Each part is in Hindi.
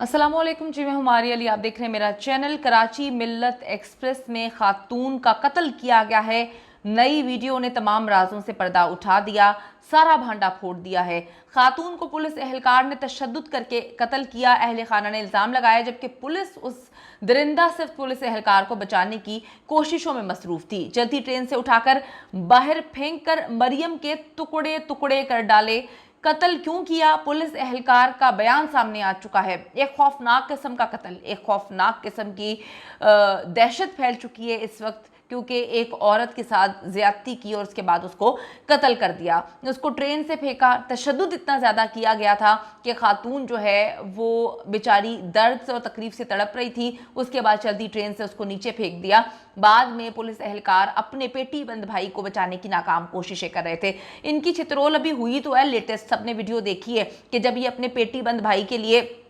अस्सलामुअलैकुम जी, मैं हूं मारिया अली। आप देख रहे हैं मेरा चैनल। कराची मिल्लत एक्सप्रेस में खातून का कत्ल किया गया है। नई वीडियो ने तमाम राजों से पर्दा उठा दिया, सारा भांडा फोड़ दिया है। खातून को पुलिस एहलकार ने तशद्दुद करके कत्ल किया, अहले खाना ने इल्ज़ाम लगाया, जबकि पुलिस उस दरिंदा सिर्फ पुलिस एहलकार को बचाने की कोशिशों में मसरूफ थी। चलती ट्रेन से उठाकर बाहर फेंक कर मरियम के टुकड़े टुकड़े कर डाले। कत्ल क्यों किया, पुलिस एहलकार का बयान सामने आ चुका है। एक खौफनाक किस्म का कत्ल, एक खौफनाक किस्म की दहशत फैल चुकी है इस वक्त, क्योंकि एक औरत के साथ ज्यादती की और उसके बाद उसको कत्ल कर दिया। उसको ट्रेन से फेंका, तशद्दुद इतना ज़्यादा किया गया था कि खातून जो है वो बेचारी दर्द से और तकलीफ से तड़प रही थी। उसके बाद चलती ट्रेन से उसको नीचे फेंक दिया। बाद में पुलिस एहलकार अपने पेटी बंद भाई को बचाने की नाकाम कोशिशें कर रहे थे। इनकी छितरोल अभी हुई तो है, लेटेस्ट सबने वीडियो देखी है कि जब ये अपने पेटी बंद भाई के लिए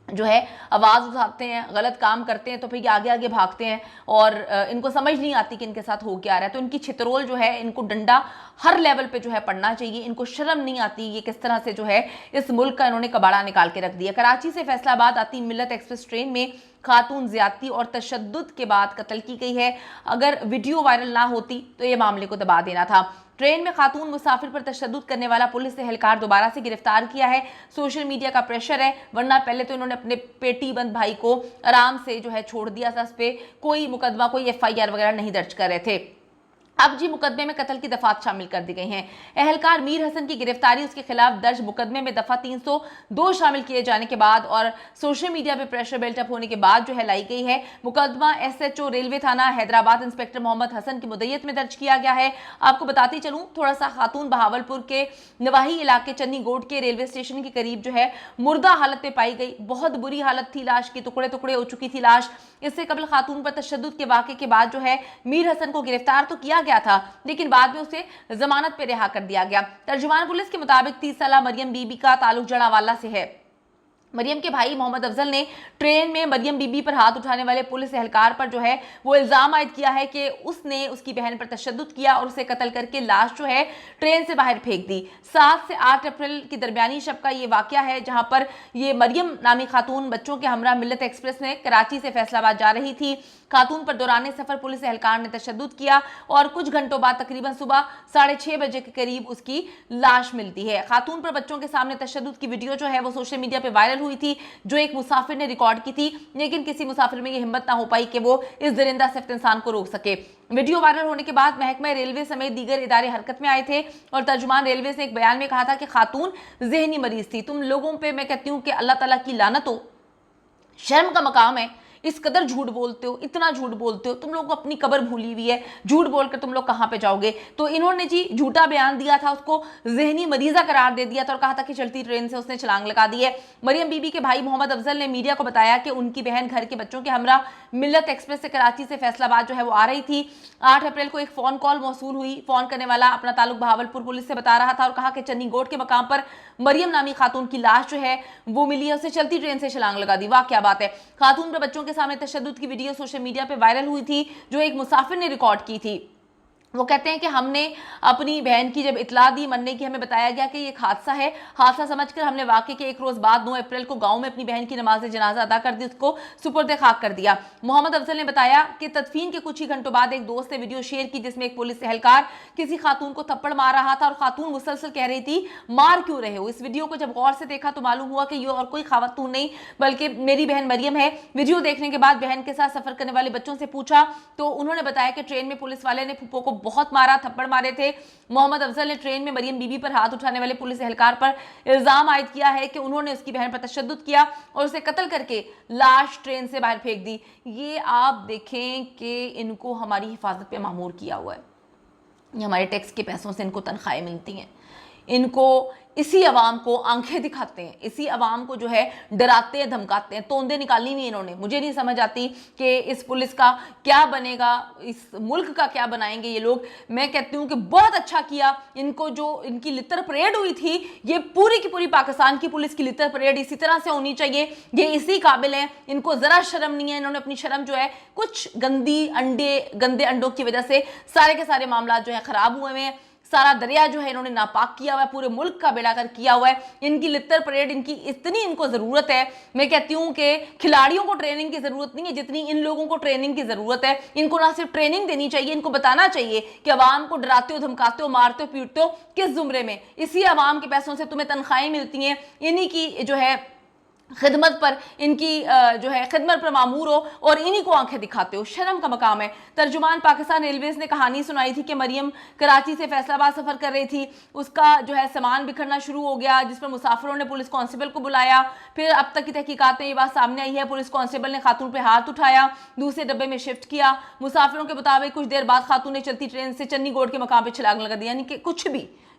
जो है आवाज़ उठाते हैं, गलत काम करते हैं, तो फिर ये आगे आगे भागते हैं और इनको समझ नहीं आती कि इनके साथ हो क्या रहा है। तो इनकी छितरोल जो है, इनको डंडा हर लेवल पे जो है पड़ना चाहिए। इनको शर्म नहीं आती ये किस तरह से जो है इस मुल्क का इन्होंने कबाड़ा निकाल के रख दिया। कराची से फैसलाबाद आती मिल्लत एक्सप्रेस ट्रेन में खातून ज्यादती और तशद्दुद के बाद कत्ल की गई है। अगर वीडियो वायरल ना होती तो ये मामले को दबा देना था। ट्रेन में खातून मुसाफिर पर तशद्दुद करने वाला पुलिस एहलकार दोबारा से गिरफ्तार किया है। सोशल मीडिया का प्रेशर है, वरना पहले तो इन्होंने अपने पेटी बंद भाई को आराम से जो है छोड़ दिया था। इस पर कोई मुकदमा, कोई FIR वगैरह नहीं दर्ज कर रहे थे। अब जी मुकदमे में कत्ल की दफात शामिल कर दी गई हैं। एहलकार मीर हसन की गिरफ्तारी, उसके खिलाफ दर्ज मुकदमे में दफा 302 शामिल किए जाने के बाद और सोशल मीडिया पे प्रेशर बिल्टअप होने के बाद जो है लाई गई है। मुकदमा SHO रेलवे थाना हैदराबाद इंस्पेक्टर मोहम्मद हसन की मुद्दत में दर्ज किया गया है। आपको बताती चलूं थोड़ा सा, खातून बहावलपुर के नवाही इलाके चन्नी गोड के रेलवे स्टेशन के करीब जो है मुर्दा हालत में पाई गई। बहुत बुरी हालत थी, लाश की टुकड़े टुकड़े हो चुकी थी लाश। इससे कबल खातून पर तशद्दुद के वाक़े के बाद जो है मीर हसन को गिरफ्तार तो किया गया था, लेकिन बाद में उसे जमानत पे रिहा कर दिया गया। तर्जुमान पुलिस के मुताबिक 30 साल मरियम बीबी का ताल्लुक जड़ावाला से है। मरियम के भाई मोहम्मद अफजल ने ट्रेन में मरियम बीबी पर हाथ उठाने वाले पुलिस एहलकार पर जो है वो इल्जाम आयद किया है कि उसने उसकी बहन पर तशद्दुद किया और उसे कत्ल करके लाश जो है ट्रेन से बाहर फेंक दी। 7 से 8 अप्रैल की दरमियानी शब का ये वाकया है, जहां पर ये मरियम नामी खातून बच्चों के हमरा मिल्लत एक्सप्रेस में कराची से फैसलाबाद जा रही थी। खातून पर दौरान सफर पुलिस एहलकार ने तशद्दुद किया और कुछ घंटों बाद तकरीबन सुबह 6:30 बजे के करीब उसकी लाश मिलती है। खातून पर बच्चों के सामने तशद्दुद की वीडियो जो है वो सोशल मीडिया पर वायरल हुई थी, जो एक मुसाफिर ने रिकॉर्ड की थी, लेकिन किसी मुसाफिर में ये हिम्मत ना हो पाई कि वो इस दरिंदा सिफ्त इंसान को रोक सके। वीडियो वायरल होने के बाद महकमा रेलवे समेत दीगर इदारे हरकत में आए थे और तर्जुमान रेलवे ने एक बयान में कहा था कि खातून जहनी मरीज थी। तुम लोगों पे मैं कहती हूँ कि अल्लाह ताला की लानत हो, शर्म का मकाम है, इस कदर झूठ बोलते हो, इतना झूठ बोलते हो। तुम लोग को अपनी कब्र भूली हुई है, झूठ बोलकर तुम लोग कहाँ पे जाओगे। तो इन्होंने जी झूठा बयान दिया था, उसको जहनी मरीजा करार दे दिया था और कहा था कि चलती ट्रेन से उसने छलांग लगा दी है। मरियम बीबी के भाई मोहम्मद अफजल ने मीडिया को बताया कि उनकी बहन घर के बच्चों के हमरा मिल्लत एक्सप्रेस से कराची से फैसलाबाद जो है वो आ रही थी। 8 अप्रैल को एक फोन कॉल मौसूल हुई। फोन करने वाला अपना ताल्लुक बहावलपुर पुलिस से बता रहा था और कहा कि चन्नी गोड के मकाम पर मरियम नामी खातून की लाश जो है वो मिली है, उसे चलती ट्रेन से छलांग लगा दी। वाह क्या बात है। खातून पर बच्चों के सामने तशद्दुद की वीडियो सोशल मीडिया पे वायरल हुई थी, जो एक मुसाफिर ने रिकॉर्ड की थी। वो कहते हैं कि हमने अपनी बहन की जब इतला दी, मरने की हमें बताया गया कि ये एक हादसा है, हादसा समझकर हमने वाकई के एक रोज बाद 9 अप्रैल को गांव में अपनी बहन की नमाज जनाजा अदा कर दी, उसको सुपुर्द खाक कर दिया। मोहम्मद अफजल ने बताया कि तदफीन के कुछ ही घंटों बाद एक दोस्त ने वीडियो शेयर की जिसमें एक पुलिस एहलकार किसी खातून को थप्पड़ मार रहा था और खातून मुसलसल कह रही थी मार क्यों रहे हो। इस वीडियो को जब गौर से देखा तो मालूम हुआ कि ये और कोई खातून नहीं बल्कि मेरी बहन मरियम है। वीडियो देखने के बाद बहन के साथ सफर करने वाले बच्चों से पूछा तो उन्होंने बताया कि ट्रेन में पुलिस वाले ने फुप्पो को बहुत मारा, थप्पड़ मारे थे। मोहम्मद अफजल ने ट्रेन में मरियम बीबी पर हाथ उठाने वाले पुलिस एहलकार पर इल्जाम आयद किया है कि उन्होंने उसकी बहन पर तशद्दुद किया और उसे कत्ल करके लाश ट्रेन से बाहर फेंक दी। ये आप देखें कि इनको हमारी हिफाजत पे मामूर किया हुआ है, ये हमारे टैक्स के पैसों से इनको तनख्वाहें मिलती हैं, इनको इसी अवाम को आंखें दिखाते हैं, इसी अवाम को जो है डराते हैं, धमकाते हैं। तोंदे निकाली हुई इन्होंने। मुझे नहीं समझ आती कि इस पुलिस का क्या बनेगा, इस मुल्क का क्या बनाएंगे ये लोग। मैं कहती हूँ कि बहुत अच्छा किया इनको, जो इनकी लितर परेड हुई थी, ये पूरी की पूरी पाकिस्तान की पुलिस की लितर परेड इसी तरह से होनी चाहिए। ये इसी काबिल हैं, इनको ज़रा शर्म नहीं है। इन्होंने अपनी शर्म जो है कुछ गंदे अंडों की वजह से सारे के सारे मामला जो है ख़राब हुए हैं। सारा दरिया जो है इन्होंने नापाक किया हुआ है, पूरे मुल्क का बेड़ागर किया हुआ है। इनकी लित्तर परेड, इनकी इतनी इनको जरूरत है। मैं कहती हूँ कि खिलाड़ियों को ट्रेनिंग की जरूरत नहीं है जितनी इन लोगों को ट्रेनिंग की जरूरत है। इनको ना सिर्फ ट्रेनिंग देनी चाहिए, इनको बताना चाहिए कि अवाम को डराते हो, धमकाते हो, मारते हो, पीटते हो किस जुमरे में, इसी अवाम के पैसों से तुम्हें तनख्वाहें मिलती हैं, इन्हीं की जो है खिदमत पर, इनकी जो है खिदमत पर मामूर हो और इन्हीं को आंखें दिखाते हो। शर्म का मकाम है। तर्जुमान पाकिस्तान रेलवेज ने कहानी सुनाई थी कि मरियम कराची से फैसलाबाद सफर कर रही थी, उसका जो है सामान बिखरना शुरू हो गया, जिस पर मुसाफिरों ने पुलिस कांस्टेबल को बुलाया। फिर अब तक की तहकीकात में ये बात सामने आई है, पुलिस कांस्टेबल ने खातून पर हाथ उठाया, दूसरे डब्बे में शिफ्ट किया। मुसाफिरों के मुताबिक कुछ देर बाद खातून ने चलती ट्रेन से चन्नी गोड के मकाम पर छलांग लगा दी।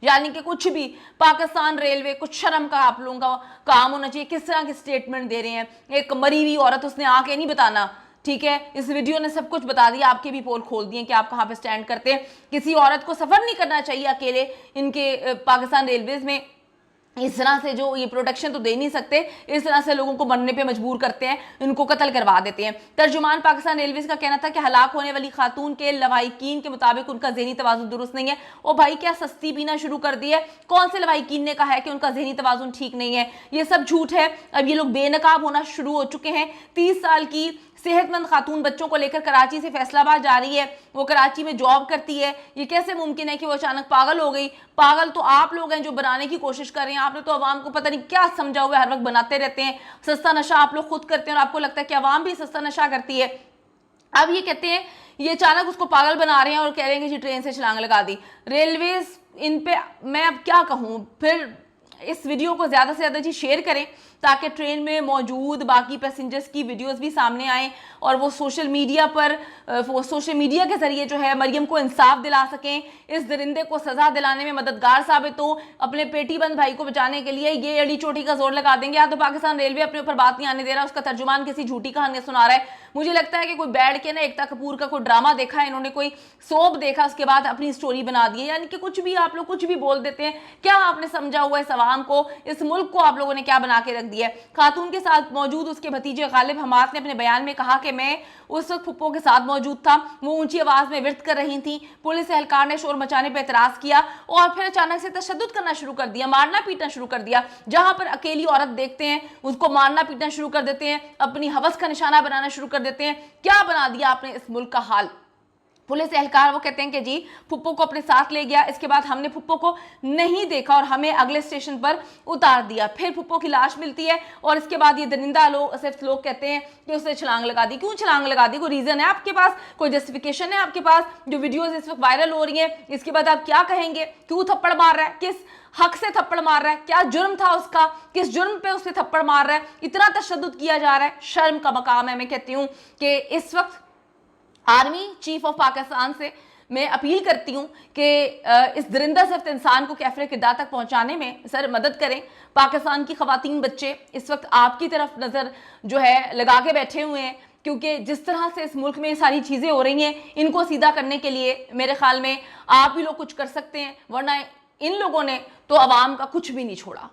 यानी कि कुछ भी पाकिस्तान रेलवे, कुछ शर्म का आप लोगों का काम होना चाहिए। किस तरह के स्टेटमेंट दे रहे हैं। एक मरी हुई औरत, उसने आके नहीं बताना, ठीक है, इस वीडियो ने सब कुछ बता दिया, आपके भी पोल खोल दिए कि आप कहां पे स्टैंड करते हैं। किसी औरत को सफर नहीं करना चाहिए अकेले इनके पाकिस्तान रेलवेज में। इस तरह से जो ये प्रोटेक्शन तो दे नहीं सकते, इस तरह से लोगों को मरने पे मजबूर करते हैं, इनको कत्ल करवा देते हैं। तर्जुमान पाकिस्तान रेलवेज का कहना था कि हलाक होने वाली खातून के लवाहिकीन के मुताबिक उनका ज़हनी तवाज़ुन दुरुस्त नहीं है। ओ भाई, क्या सस्ती पीना शुरू कर दी है? कौन से लवाहिकीन ने कहा है कि उनका ज़हनी तवाज़ुन ठीक नहीं है? ये सब झूठ है। अब ये लोग बेनकाब होना शुरू हो चुके हैं। 30 साल की सेहतमंद खातून बच्चों को लेकर कराची से फैसलाबाद जा रही है, वो कराची में जॉब करती है। ये कैसे मुमकिन है कि वो अचानक पागल हो गई? पागल तो आप लोग हैं जो बनाने की कोशिश कर रहे हैं। आपने तो अवाम को पता नहीं क्या समझा हुआ है, हर वक्त बनाते रहते हैं। सस्ता नशा आप लोग खुद करते हैं और आपको लगता है कि अवाम भी सस्ता नशा करती है। अब ये कहते हैं, ये अचानक उसको पागल बना रहे हैं और कह रहे हैं कि जी ट्रेन से छलांग लगा दी। रेलवेज इन पे मैं अब क्या कहूँ। फिर इस वीडियो को ज़्यादा से ज़्यादा जी शेयर करें ताकि ट्रेन में मौजूद बाकी पैसेंजर्स की वीडियोस भी सामने आएँ और वो सोशल मीडिया के ज़रिए जो है मरियम को इंसाफ दिला सकें, इस दरिंदे को सज़ा दिलाने में मददगार साबित हो। अपने पेटीबंद भाई को बचाने के लिए ये अड़ी चोटी का जोर लगा देंगे। या तो पाकिस्तान रेलवे अपने ऊपर बात नहीं आने दे रहा, उसका तर्जुमान किसी झूठी कहानी सुना रहा है। मुझे लगता है कि कोई बैठ के ना एकता कपूर का कोई ड्रामा देखा है इन्होंने, कोई सोप देखा, उसके बाद अपनी स्टोरी बना दी है। यानी कि कुछ भी आप लोग कुछ भी बोल देते हैं। क्या आपने समझा हुआ इस अवाम को, इस मुल्क को आप लोगों ने क्या बना के रख दिया है? खातून के साथ मौजूद उसके भतीजे गालिब हमाद ने अपने बयान में कहा कि मैं उस वक्त फुप्पो के साथ मौजूद था, वो ऊंची आवाज में विर्द कर रही थी। पुलिस एहलकार ने शोर मचाने पर एतराज किया और फिर अचानक से तशद्दुद करना शुरू कर दिया, मारना पीटना शुरू कर दिया। जहां पर अकेली औरत देखते हैं उसको मारना पीटना शुरू कर देते हैं, अपनी हवस का निशाना बनाना शुरू कर देते हैं। क्या बना दिया आपने इस मुल्क का हाल। पुलिस एहलकार वो कहते हैं कि जी फुप्पो को अपने साथ ले गया, इसके बाद हमने फुप्पो को नहीं देखा और हमें अगले स्टेशन पर उतार दिया। फिर फुप्पो की लाश मिलती है और इसके बाद ये दरिंदा लोग कहते हैं कि उसने छलांग लगा दी। क्यों छलांग लगा दी? कोई रीजन है आपके पास? कोई जस्टिफिकेशन है आपके पास? जो वीडियोस इस वक्त वायरल हो रही है इसके बाद आप क्या कहेंगे? क्यों थप्पड़ मार रहा है? किस हक से थप्पड़ मार रहा है? क्या जुर्म था उसका? किस जुर्म पे उससे थप्पड़ मार रहा है? इतना तशद्दुद किया जा रहा है, शर्म का मकाम है। मैं कहती हूँ कि इस वक्त आर्मी चीफ ऑफ पाकिस्तान से मैं अपील करती हूँ कि इस दरिंदा सख्त इंसान को कैफरे किरदार तक पहुँचाने में सर मदद करें। पाकिस्तान की ख़वातीन बच्चे इस वक्त आपकी तरफ नज़र जो है लगा के बैठे हुए हैं, क्योंकि जिस तरह से इस मुल्क में सारी चीज़ें हो रही हैं, इनको सीधा करने के लिए मेरे ख्याल में आप भी लोग कुछ कर सकते हैं, वरना इन लोगों ने तो अवाम का कुछ भी नहीं छोड़ा।